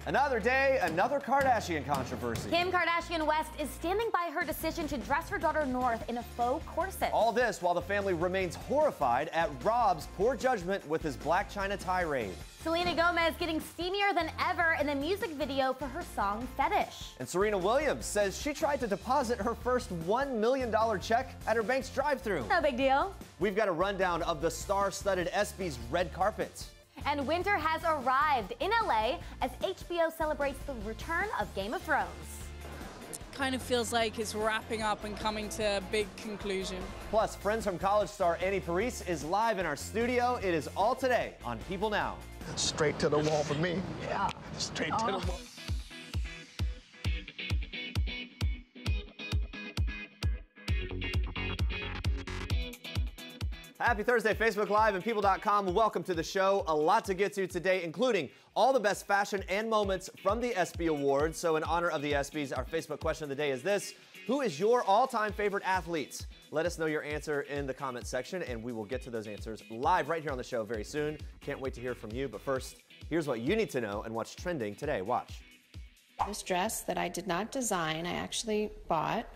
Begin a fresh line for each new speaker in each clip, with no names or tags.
Another day, another Kardashian controversy.
Kim Kardashian West is standing by her decision to dress her daughter North in a faux corset.
All this while the family remains horrified at Rob's poor judgment with his Black China tirade.
Selena Gomez getting steamier than ever in the music video for her song Fetish.
And Serena Williams says she tried to deposit her first $1 million check at her bank's drive-thru.
No big deal.
We've got a rundown of the star-studded ESPYs red carpet.
And winter has arrived in LA as HBO celebrates the return of Game of Thrones.
Kind of feels like it's wrapping up and coming to a big conclusion.
Plus, Friends from College star Parisse is live in our studio. It is all today on People Now.
Straight to the wall for me. Yeah, straight to the wall.
Happy Thursday, Facebook Live and People.com. Welcome to the show. A lot to get to today, including all the best fashion and moments from the ESPY Awards. So in honor of the ESPYs, our Facebook question of the day is this: who is your all-time favorite athletes? Let us know your answer in the comment section, and we will get to those answers live right here on the show very soon. Can't wait to hear from you. But first, here's what you need to know and what's trending today. Watch.
This dress that I did not design, I actually bought,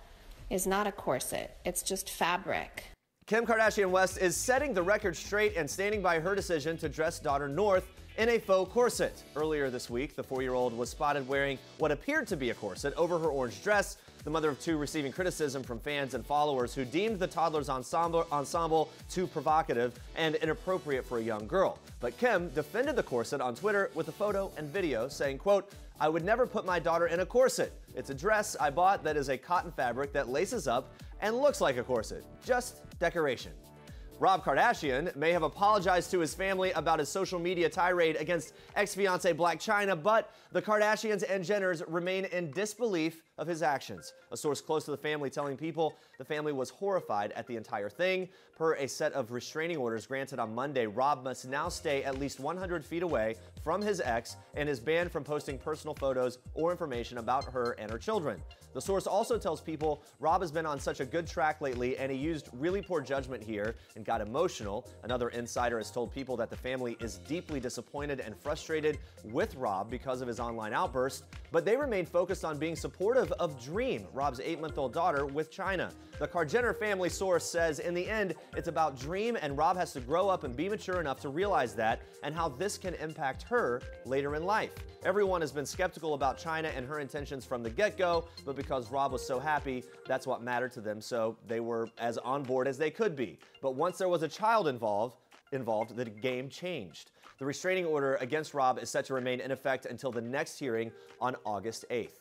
is not a corset. It's just fabric.
Kim Kardashian West is setting the record straight and standing by her decision to dress daughter North in a faux corset. Earlier this week, the 4-year-old was spotted wearing what appeared to be a corset over her orange dress, the mother of two receiving criticism from fans and followers who deemed the toddler's ensemble too provocative and inappropriate for a young girl. But Kim defended the corset on Twitter with a photo and video saying, quote, "I would never put my daughter in a corset. It's a dress I bought that is a cotton fabric that laces up and looks like a corset. Just decoration." Rob Kardashian may have apologized to his family about his social media tirade against ex-fiancée Blac Chyna, but the Kardashians and Jenners remain in disbelief of his actions. A source close to the family telling People the family was horrified at the entire thing. Per a set of restraining orders granted on Monday, Rob must now stay at least 100 feet away from his ex and is banned from posting personal photos or information about her and her children. The source also tells People Rob has been on such a good track lately and he used really poor judgment here and got emotional. Another insider has told People that the family is deeply disappointed and frustrated with Rob because of his online outburst, but they remain focused on being supportive of Dream, Rob's 8-month-old daughter, with Chyna. The Jenner family source says in the end, it's about Dream and Rob has to grow up and be mature enough to realize that and how this can impact her later in life. Everyone has been skeptical about Chyna and her intentions from the get-go, but because Rob was so happy, that's what mattered to them, so they were as on board as they could be. But once there was a child involved, the game changed. The restraining order against Rob is set to remain in effect until the next hearing on August 8th.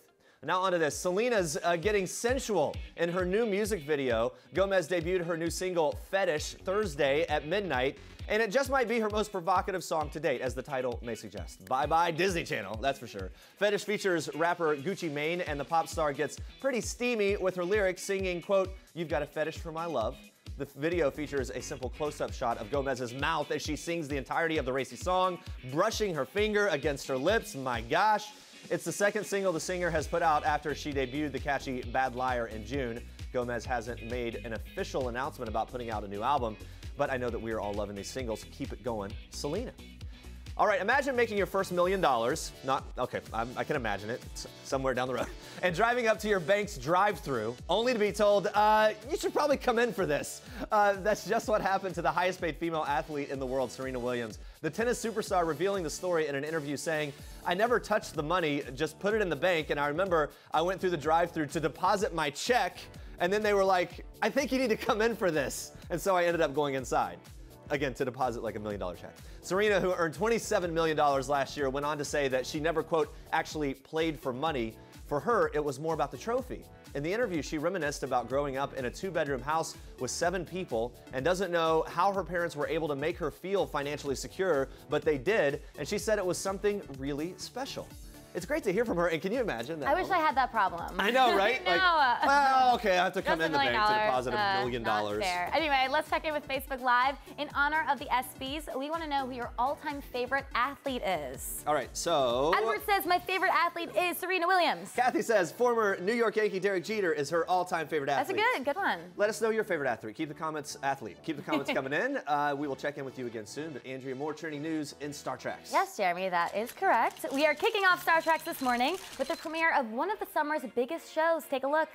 Now onto this. Selena's getting sensual in her new music video. Gomez debuted her new single, Fetish, Thursday at midnight, and it just might be her most provocative song to date, as the title may suggest. Bye-bye Disney Channel, that's for sure. Fetish features rapper Gucci Mane, and the pop star gets pretty steamy with her lyrics singing, quote, "You've got a fetish for my love." The video features a simple close-up shot of Gomez's mouth as she sings the entirety of the racy song, brushing her finger against her lips. My gosh. It's the second single the singer has put out after she debuted the catchy Bad Liar in June. Gomez hasn't made an official announcement about putting out a new album, but I know that we are all loving these singles. Keep it going, Selena. All right, imagine making your first $1 million, I can imagine it, it's somewhere down the road, and driving up to your bank's drive-thru, only to be told, you should probably come in for this. That's just what happened to the highest paid female athlete in the world, Serena Williams. The tennis superstar revealing the story in an interview saying, "I never touched the money, just put it in the bank, and I remember I went through the drive-thru to deposit my check, and then they were like, I think you need to come in for this, and so I ended up going inside." Again, to deposit like $1 million check. Serena, who earned $27 million last year, went on to say that she never, quote, actually played for money. For her, it was more about the trophy. In the interview, she reminisced about growing up in a 2-bedroom house with 7 people and doesn't know how her parents were able to make her feel financially secure, but they did, and she said it was something really special. It's great to hear from her, and can you imagine that?
I wish I had that problem.
I know, right?
No.
Like, well, okay, I have to come in the bank to deposit $1 million.
Not fair. Anyway, let's check in with Facebook Live. In honor of the ESPYs, we want to know who your all-time favorite athlete is.
All right, so...
Edward says, my favorite athlete is Serena Williams.
Kathy says, former New York Yankee Derek Jeter is her all-time favorite athlete.
That's a good one.
Let us know your favorite athlete. Keep the comments coming in. We will check in with you again soon. But Andrea, more trending news in Star Trek.
Yes, Jeremy, that is correct. We are kicking off Star Trek Treks this morning with the premiere of one of the summer's biggest shows. Take a look.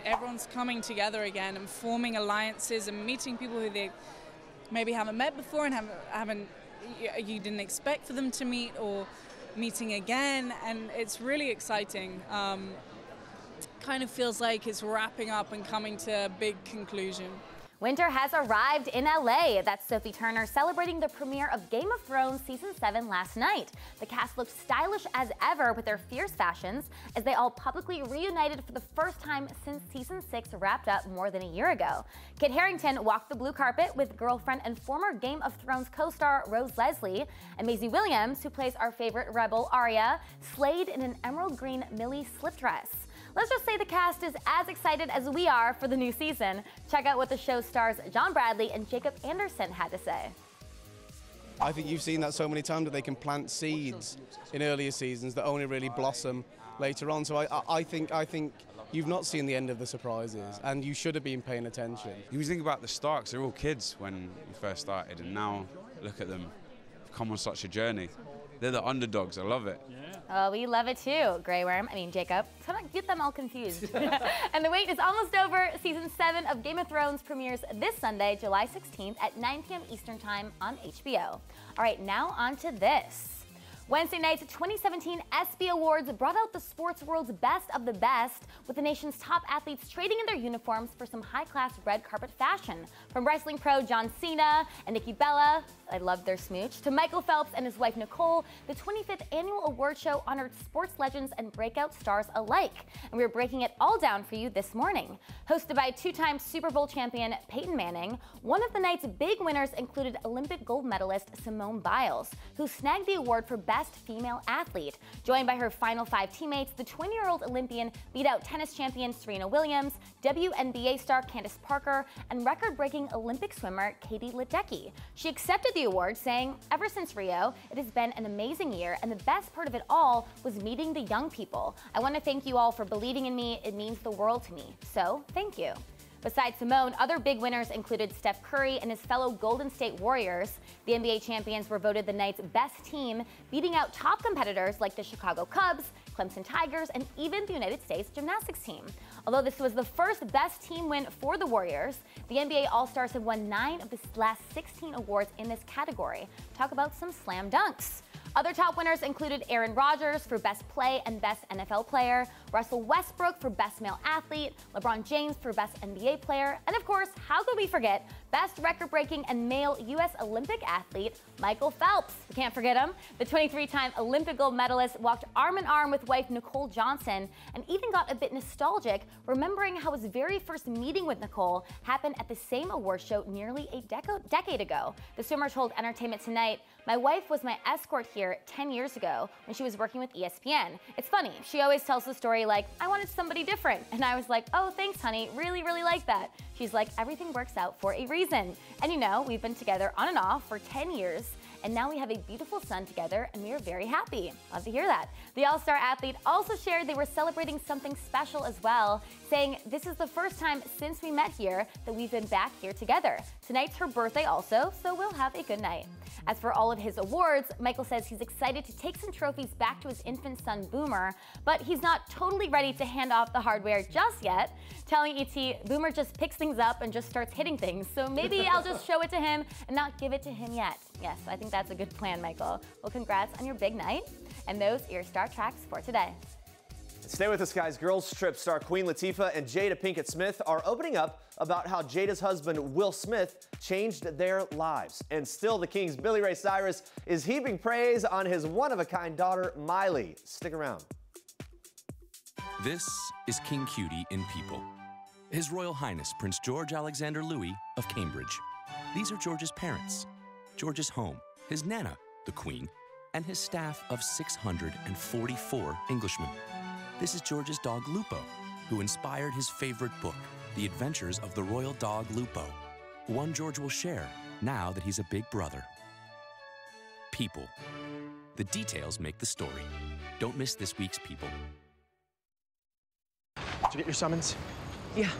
Everyone's coming together again and forming alliances and meeting people who they maybe haven't met before and you didn't expect for them to meet, or meeting again, and it's really exciting. Kind of feels like it's wrapping up and coming to a big conclusion.
Winter has arrived in LA. That's Sophie Turner celebrating the premiere of Game of Thrones Season 7 last night. The cast looked stylish as ever with their fierce fashions as they all publicly reunited for the first time since Season 6 wrapped up more than a year ago. Kit Harington walked the blue carpet with girlfriend and former Game of Thrones co-star Rose Leslie, and Maisie Williams, who plays our favorite rebel Arya, slayed in an emerald green Millie slip dress. Let's just say the cast is as excited as we are for the new season. Check out what the show stars John Bradley and Jacob Anderson had to say.
I think you've seen that so many times that they can plant seeds in earlier seasons that only really blossom later on. So I think you've not seen the end of the surprises, and you should have been paying attention.
You think about the Starks, they're all kids when you first started, and now look at them, come on such a journey. They're the underdogs, I love it.
Oh, we love it too, Jacob. So don't get them all confused. And the wait is almost over. Season 7 of Game of Thrones premieres this Sunday, July 16th at 9 p.m. Eastern Time on HBO. All right, now on to this. Wednesday night's 2017 ESPY Awards brought out the sports world's best of the best, with the nation's top athletes trading in their uniforms for some high-class red carpet fashion. From wrestling pro John Cena and Nikki Bella, I love their smooch, to Michael Phelps and his wife Nicole, the 25th annual award show honored sports legends and breakout stars alike. And we're breaking it all down for you this morning. Hosted by two-time Super Bowl champion Peyton Manning, one of the night's big winners included Olympic gold medalist Simone Biles, who snagged the award for Best Female Athlete. Joined by her final 5 teammates, the 20-year-old Olympian beat out tennis champion Serena Williams, WNBA star Candace Parker, and record-breaking Olympic swimmer Katie Ledecky. She accepted the award, saying, "Ever since Rio, it has been an amazing year, and the best part of it all was meeting the young people. I want to thank you all for believing in me. It means the world to me. So, thank you." Besides Simone, other big winners included Steph Curry and his fellow Golden State Warriors. The NBA champions were voted the night's best team, beating out top competitors like the Chicago Cubs, Clemson Tigers, and even the United States gymnastics team. Although this was the first best team win for the Warriors, the NBA All-Stars have won 9 of the last 16 awards in this category. Talk about some slam dunks. Other top winners included Aaron Rodgers for Best Play and Best NFL Player, Russell Westbrook for Best Male Athlete, LeBron James for Best NBA Player, and of course, how could we forget, Best Record-Breaking and Male U.S. Olympic Athlete, Michael Phelps. We can't forget him. The 23-time Olympic gold medalist walked arm in arm with wife Nicole Johnson and even got a bit nostalgic, remembering how his very first meeting with Nicole happened at the same award show nearly a decade ago. The swimmer told Entertainment Tonight, "My wife was my escort here 10 years ago when she was working with ESPN. It's funny, she always tells the story like, I wanted somebody different. And I was like, oh, thanks, honey. Really, really like that. She's like, everything works out for a reason. And you know, we've been together on and off for 10 years. And now we have a beautiful son together, and we are very happy." Love to hear that. The All-Star athlete also shared they were celebrating something special as well, saying, "This is the first time since we met here that we've been back here together. Tonight's her birthday also, so we'll have a good night." As for all of his awards, Michael says he's excited to take some trophies back to his infant son, Boomer, but he's not totally ready to hand off the hardware just yet. Telling ET, Boomer just picks things up and just starts hitting things, so maybe I'll just show it to him and not give it to him yet. Yes, I think that's a good plan, Michael. Well, congrats on your big night. And those are your Star Tracks for today.
Stay with us, guys. Girls Trip star Queen Latifah and Jada Pinkett Smith are opening up about how Jada's husband, Will Smith, changed their lives. And still, the King's Billy Ray Cyrus is heaping praise on his one-of-a-kind daughter, Miley. Stick around.
This is King Cutie in people. His Royal Highness Prince George Alexander Louis of Cambridge. These are George's parents, George's home, his Nana, the Queen, and his staff of 644 Englishmen. This is George's dog Lupo, who inspired his favorite book, The Adventures of the Royal Dog Lupo, one George will share now that he's a big brother. People. The details make the story. Don't miss this week's People.
Did you get your summons?
Yeah.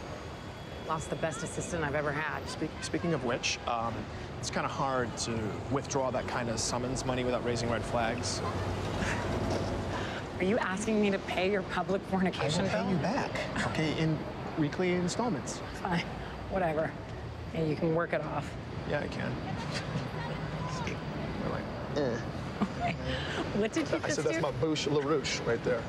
Lost the best assistant I've ever had.
Speaking of which, it's kind of hard to withdraw that kind of summons money without raising red flags.
Are you asking me to pay your public fornication bill?
I will pay you back, okay, in weekly installments.
Fine, whatever. Yeah, you can work it off.
Yeah, I can. We're like,
Okay. What did you
I
just
said, that's
do?
my bouche LaRouche right there.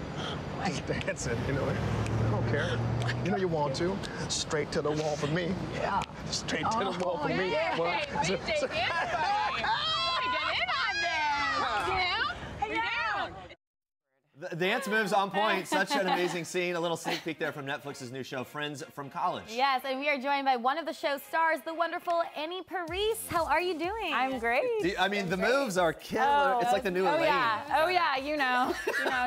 Just dancing, you know. I don't care. You know you want to. Straight to the wall for me. Yeah. Straight to the wall for me.
Yeah.
What?
Hey, what you take in, buddy? Get in on this. Yeah? Down.
The dance moves on point. Such an amazing scene. A little sneak peek there from Netflix's new show, Friends from College.
Yes, and we are joined by one of the show's stars, the wonderful Annie Parisse. How are you doing?
I'm great.
I mean, the moves are killer. It's like the new Elaine.
Oh yeah, you know,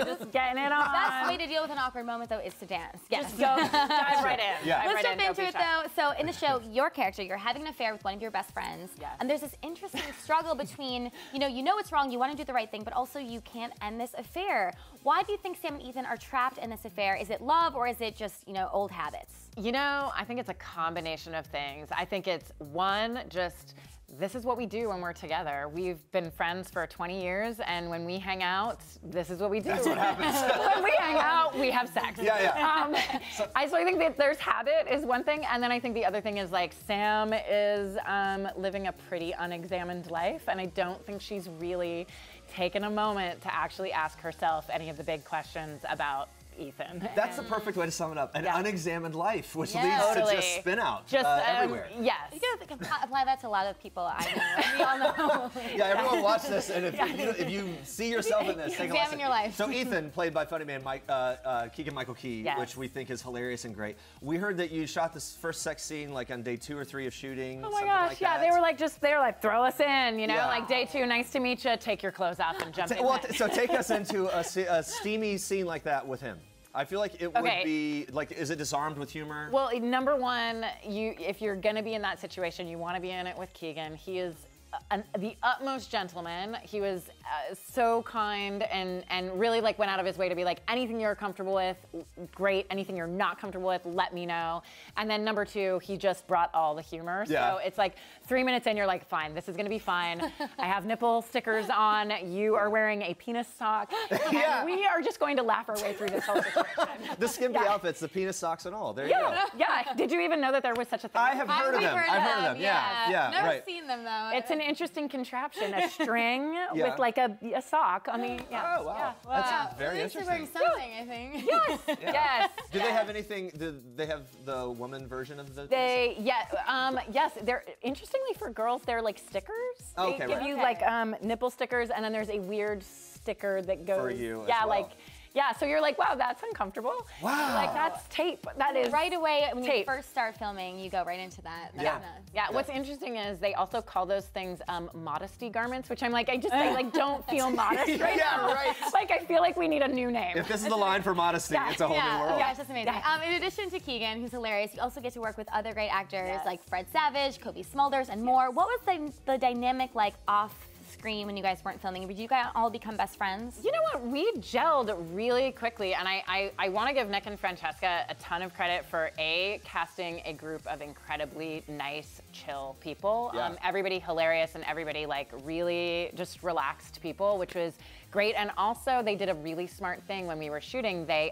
just getting it on.
The best way to deal with an awkward moment, though, is to dance. Yes.
Just go, dive right in.
Yeah.
Let's jump into it, though. So in the show, your character, you're having an affair with one of your best friends.
Yes.
And there's this interesting struggle between, you know it's wrong, you want to do the right thing, but also you can't end this affair. Why do you think Sam and Ethan are trapped in this affair? Is it love or is it just, old habits?
You know, I think it's a combination of things. I think it's one, just this is what we do when we're together. We've been friends for 20 years, and when we hang out, this is what we do.
That's what happens.
When we hang out, we have sex.
Yeah.
So I think that there's habit is one thing, and then I think the other thing is like Sam is living a pretty unexamined life, and I don't think she's really taken a moment to actually ask herself any of the big questions about Ethan.
That's the perfect way to sum it up. An unexamined life, which leads
totally.
to just spin out
Just
everywhere.
Yes.
You can apply that to a lot of people I know. We all know.
Yeah, everyone watch this, and if you see yourself in this, take a
Examine
listen.
your life.
So Ethan, played by funny man Keegan-Michael Key,
Yes.
which we think is hilarious and great. We heard that you shot this first sex scene like on day 2 or 3 of shooting.
Oh my gosh, yeah, they were like, throw us in,
Yeah.
like day 2, nice to meet you, take your clothes off and jump in.
Well, so take us into a steamy scene like that with him. I feel like it would be, like, is it disarmed with humor?
Well, number one, if you're gonna be in that situation, you wanna be in it with Keegan. He is the utmost gentleman. He was so kind and really went out of his way to be like, anything you're comfortable with, great. Anything you're not comfortable with, let me know. And then number 2, he just brought all the humor.
Yeah.
So it's like 3 minutes in, you're like, fine, this is gonna be fine. I have nipple stickers on. You are wearing a penis sock.
Yeah.
And we are just going to laugh our way through this whole situation.
The skimpy outfits, the penis socks and all. There you go.
Yeah. Did you even know that there was such a thing?
I have heard of them. I've heard of them. Yeah.
Never
right.
seen them, though.
It's an interesting contraption, a string
Yeah.
with like a sock on the. Yeah.
Oh, wow.
Yeah.
That's very
At least they're
interesting.
wearing something, I think.
Yes. Yes.
Do they have anything? Do they have the woman version of the?
Yes. They're interestingly for girls, they're like stickers.
Okay,
They give
right.
you like nipple stickers, and then there's a weird sticker that goes.
For you as
Yeah,
well.
Yeah, so you're like, wow, that's uncomfortable.
Wow.
Like that's tape. That is
Right away, when you
tape.
first start filming, you go right into that.
Yeah.
Yeah, what's interesting is they also call those things modesty garments, which I'm like, I don't feel modest right now.
Yeah, right.
Like, I feel like we need a new name.
If this is the line for modesty, it's a whole new world.
Yeah, it's just amazing. In addition to Keegan, who's hilarious, you also get to work with other great actors like Fred Savage, Kobe Smulders, and more. What was the dynamic like off screen when you guys weren't filming? Did you guys all become best friends?
You know what? We gelled really quickly, and I want to give Nick and Francesca a ton of credit for casting a group of incredibly nice, chill people.
Yeah.
Everybody hilarious and everybody really just relaxed people, which was great. And also, they did a really smart thing when we were shooting. They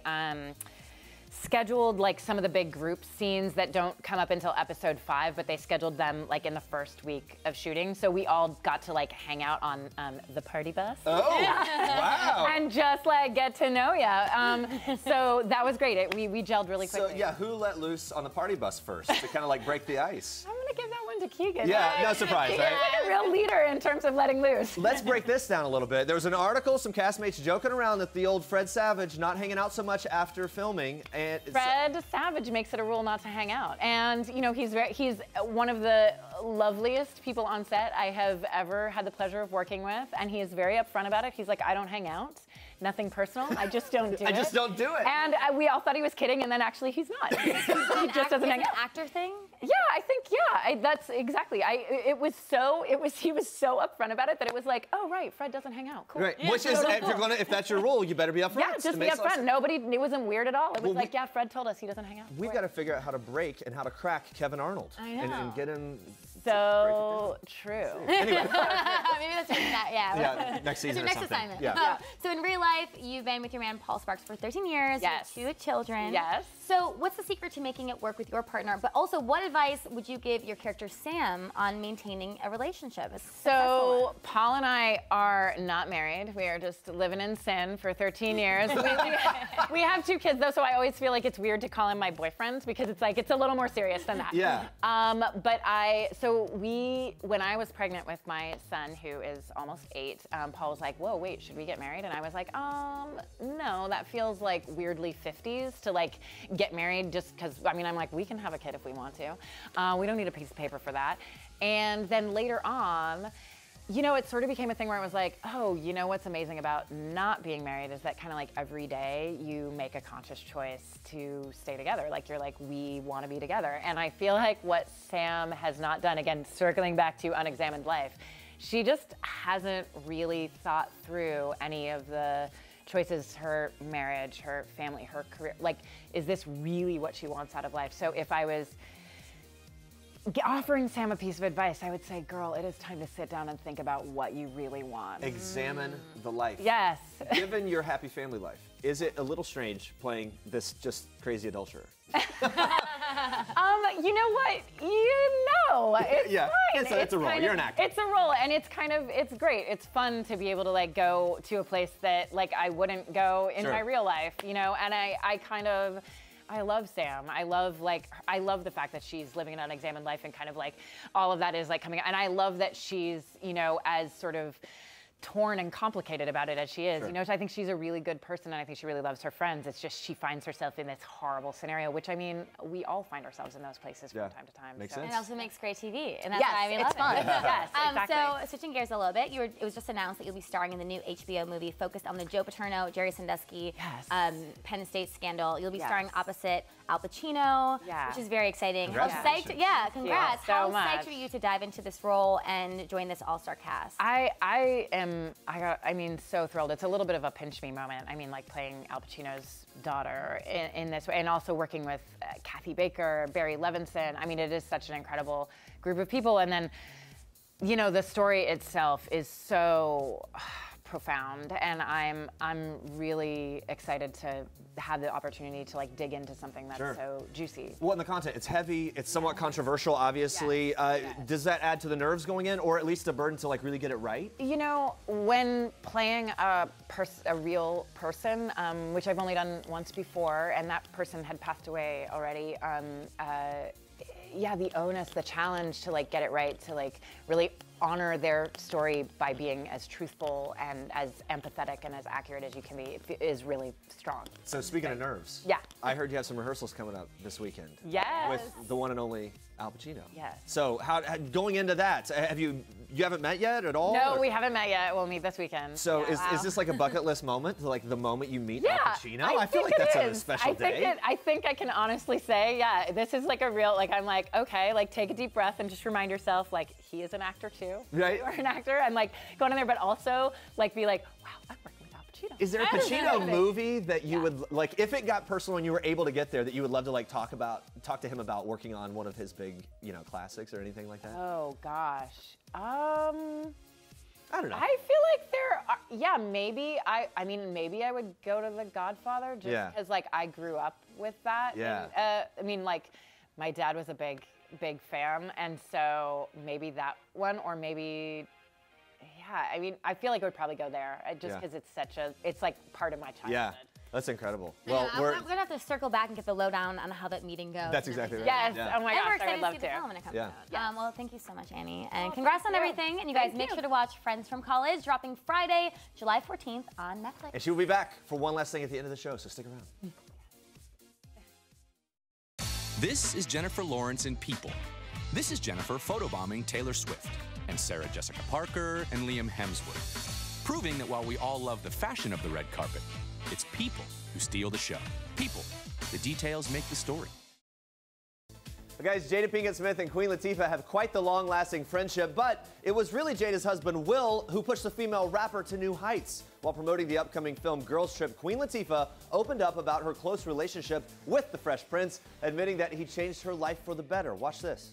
scheduled some of the big group scenes that don't come up until episode 5, but they scheduled them in the first week of shooting. So we all got to hang out on the party bus.
Oh, wow.
And just get to know ya. So that was great. We gelled really quickly.
So yeah, who let loose on the party bus first to kind of break the ice?
I'm gonna give that one to Keegan.
Yeah, no surprise,
Keegan's
right?
a real leader in terms of letting loose.
Let's break this down a little bit. There was an article, some castmates joking around that the old Fred Savage not hanging out so much after filming. And
Fred Savage makes it a rule not to hang out. And, he's one of the loveliest people on set I have ever had the pleasure of working with. And he is very upfront about it. He's like, I don't hang out. Nothing personal. I just don't do it.
I just don't do it.
And we all thought he was kidding, and then actually he's not. He just doesn't hang out.
An actor thing?
Yeah, I think, that's exactly. He was so upfront about it that it was like, oh, right, Fred doesn't hang out. Cool.
Right,
Yeah,
which is,
cool.
if that's your rule, you better be upfront.
Yeah, just be upfront. It wasn't weird at all. It was Fred told us he doesn't hang out.
We've got to figure out how to break and how to crack Kevin Arnold.
I know.
And get him
So true.
Anyway.
Maybe that's yeah.
Next season or
next
something.
assignment.
Yeah.
So in real life, you've been with your man Paul Sparks for 13 years.
Yes.
You have 2 children.
Yes.
So what's the secret to making it work with your partner? But also, what advice would you give your character Sam on maintaining a relationship?
So Paul and I are not married. We are just living in sin for 13 years. We have 2 kids though, so I always feel like it's weird to call him my boyfriend because it's like it's a little more serious than that.
Yeah.
But when I was pregnant with my son, who is almost 8, Paul was like, "Whoa, wait, should we get married?" And I was like, no, that feels like weirdly 50s to like get married just because, I mean, I'm like, we can have a kid if we want to. We don't need a piece of paper for that. And then later on, you know, it sort of became a thing where I was like, oh, you know what's amazing about not being married is that kind of like every day you make a conscious choice to stay together. Like you're like, we want to be together. And I feel like what Sam has not done, again, circling back to unexamined life, she just hasn't really thought through any of the choices, her marriage, her family, her career. Like, is this really what she wants out of life? So if I was offering Sam a piece of advice, I would say, girl, it is time to sit down and think about what you really want.
Examine the life.
Yes.
Given your happy family life, is it a little strange playing this just crazy adulterer?
You know what? It's
yeah,
fine.
It's a role. You're an actor.
It's a role, and it's great. It's fun to be able to like go to a place that like I wouldn't go in my real life, you know. And I love Sam. I love the fact that she's living an unexamined life and kind of like all of that is like coming out. And I love that she's, you know, as sort of torn and complicated about it as she is. You know, so I think she's a really good person and I think she really loves her friends. It's just she finds herself in this horrible scenario, which I mean, we all find ourselves in those places from time to time.
Makes sense.
And it also makes great TV, and that's why we love
fun.
it.
Yes, exactly.
So switching gears a little bit, it was just announced that you'll be starring in the new HBO movie focused on the Joe Paterno, Jerry Sandusky, Penn State scandal. You'll be starring opposite Al Pacino, which is very exciting.
Congratulations.
How psyched, congrats.
So
How psyched are you to dive into this role and join this all-star cast?
I mean, so thrilled. It's a little bit of a pinch me moment. I mean, like playing Al Pacino's daughter in this way, and also working with Kathy Baker, Barry Levinson. I mean, it is such an incredible group of people. And then, you know, the story itself is so profound, and I'm really excited to have the opportunity to like dig into something that's so juicy.
Well, and the content, it's heavy, it's somewhat controversial, obviously. Does that add to the nerves going in, or at least a burden to like really get it right?
You know, when playing a real person, which I've only done once before, and that person had passed away already, the onus, the challenge to like get it right, to like really honor their story by being as truthful and as empathetic and as accurate as you can be is really strong.
So speaking of nerves, I heard you have some rehearsals coming up this weekend.
Yes.
With the one and only Al Pacino.
Yes.
So how going into that, you haven't met yet at all?
No, we haven't met yet. We'll meet this weekend.
So is this like a bucket list moment, like the moment you meet Al Pacino? I feel like that's a special day.
I think I can honestly say, this is like a real, like I'm like, okay, like take a deep breath and just remind yourself, like he is an actor too.
Right.
You are an actor, and like going in there, but also like be like, wow, I'm working with Al Pacino.
Is there a Pacino movie that you would like, if it got personal and you were able to get there, that you would love to like talk to him about working on one of his big, you know, classics or anything like that?
Oh gosh.
I don't know.
I feel like there are, maybe. I mean, maybe I would go to The Godfather just because, like, I grew up with that.
Yeah.
And, I mean, like, my dad was a big fan, and so maybe that one, or maybe, I mean, I feel like I would probably go there just because it's like part of my childhood.
Yeah. That's incredible.
Well, we're gonna have to circle back and get the lowdown on how that meeting goes.
That's exactly right.
Yes. Oh my gosh, I would love
to see the film when it comes out.
Yeah.
Well, thank you so much, Annie, and congrats on everything. And you guys make sure to watch Friends from College, dropping Friday, July 14th on Netflix.
And she will be back for one last thing at the end of the show, so stick around.
This is Jennifer Lawrence in People. This is Jennifer photobombing Taylor Swift, and Sarah Jessica Parker and Liam Hemsworth, proving that while we all love the fashion of the red carpet, it's people who steal the show. People. The details make the story.
Well, guys, Jada Pinkett Smith and Queen Latifah have quite the long-lasting friendship, but it was really Jada's husband, Will, who pushed the female rapper to new heights. While promoting the upcoming film Girls Trip, Queen Latifah opened up about her close relationship with the Fresh Prince, admitting that he changed her life for the better. Watch this.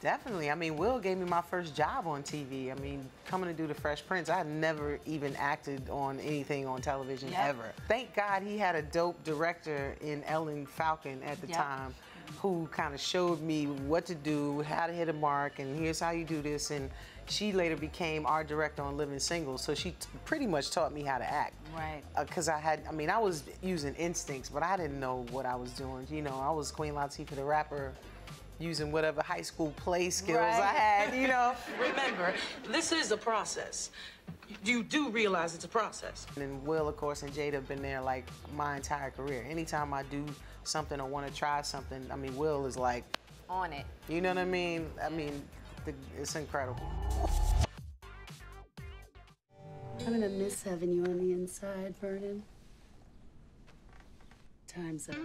Definitely. I mean, Will gave me my first job on TV. I mean, coming to do The Fresh Prince, I had never even acted on anything on television ever. Thank God he had a dope director in Ellen Falcon at the time who kind of showed me what to do, how to hit a mark, and here's how you do this. And she later became our director on Living Single, so she pretty much taught me how to act.
Right.
Because I was using instincts, but I didn't know what I was doing. You know, I was Queen Latifah the rapper, using whatever high school play skills I had, you know.
Remember, this is a process. You do realize it's a process.
And Will, of course, and Jada have been there like my entire career. Anytime I do something or want to try something, I mean, Will is like
on it.
You know what I mean? It's incredible.
I'm gonna miss having you on the inside, Vernon. Time's up.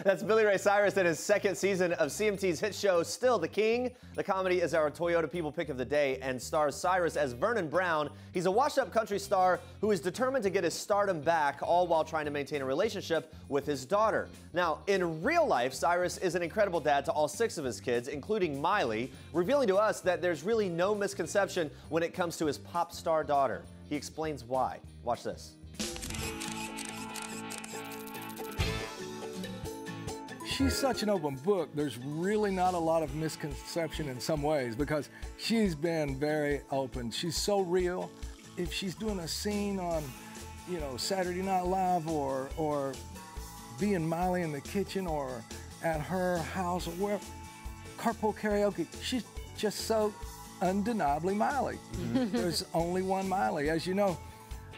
That's Billy Ray Cyrus in his second season of CMT's hit show, Still the King. The comedy is our Toyota People Pick of the Day and stars Cyrus as Vernon Brown. He's a washed-up country star who is determined to get his stardom back, all while trying to maintain a relationship with his daughter. Now, in real life, Cyrus is an incredible dad to all 6 of his kids, including Miley, revealing to us that there's really no misconception when it comes to his pop star daughter. He explains why. Watch this.
She's such an open book. There's really not a lot of misconception in some ways because she's been very open. She's so real. If she's doing a scene on, you know, Saturday Night Live or being Miley in the kitchen or at her house or where, carpool karaoke, she's just so undeniably Miley. There's only one Miley. As you know,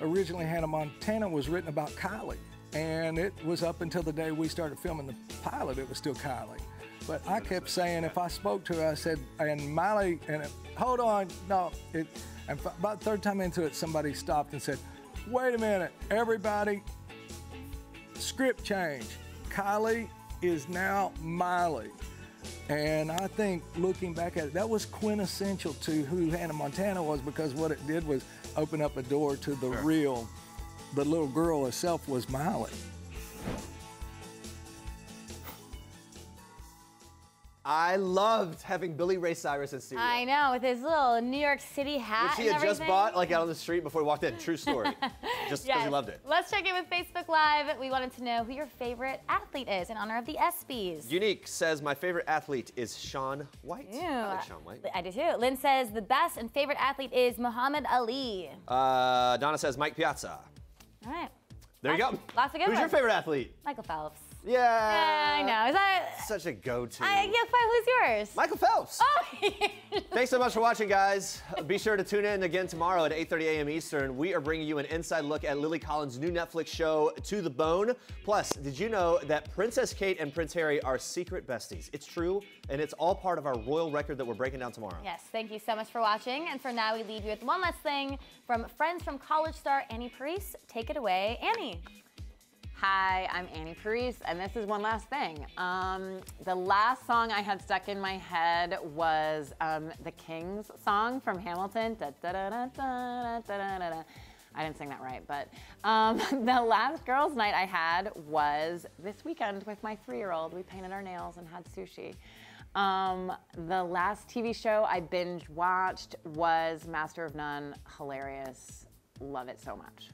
originally Hannah Montana was written about Kylie. And it was up until the day we started filming the pilot, it was still Kylie. But I kept saying, if I spoke to her, I said, and Miley, and hold on, no. And about the third time into it, somebody stopped and said, wait a minute, everybody, script change. Kylie is now Miley. And I think looking back at it, that was quintessential to who Hannah Montana was because what it did was open up a door to the real. The little girl herself was Miley.
I loved having Billy Ray Cyrus in studio.
I know, with his little New York City hat
Which he had just bought like out on the street before he walked in. True story. Just because he loved it.
Let's check in with Facebook Live. We wanted to know who your favorite athlete is in honor of the ESPYs.
Unique says, my favorite athlete is Shaun White.
Ew.
I like Shaun White.
I do too. Lynn says, the best and favorite athlete is Muhammad Ali.
Donna says, Mike Piazza.
All right.
There you go.
Lots of good
Who's your favorite athlete?
Michael Phelps.
Yeah.
Yeah, I know. Is that
such a go-to?
Who's yours?
Michael Phelps.
Oh.
Thanks so much for watching, guys. Be sure to tune in again tomorrow at 8:30 a.m. Eastern. We are bringing you an inside look at Lily Collins' new Netflix show, To the Bone. Plus, did you know that Princess Kate and Prince Harry are secret besties? It's true, and it's all part of our royal record that we're breaking down tomorrow.
Yes, thank you so much for watching. And for now, we leave you with one last thing from friends from college star Annie Parisse. Take it away, Annie.
Hi, I'm Annie Parisse, and this is one last thing. The last song I had stuck in my head was the King's song from Hamilton. Da, da, da, da, da, da, da, da. I didn't sing that right, but the last girls' night I had was this weekend with my 3-year-old. We painted our nails and had sushi. The last TV show I binge watched was Master of None. Hilarious. Love it so much.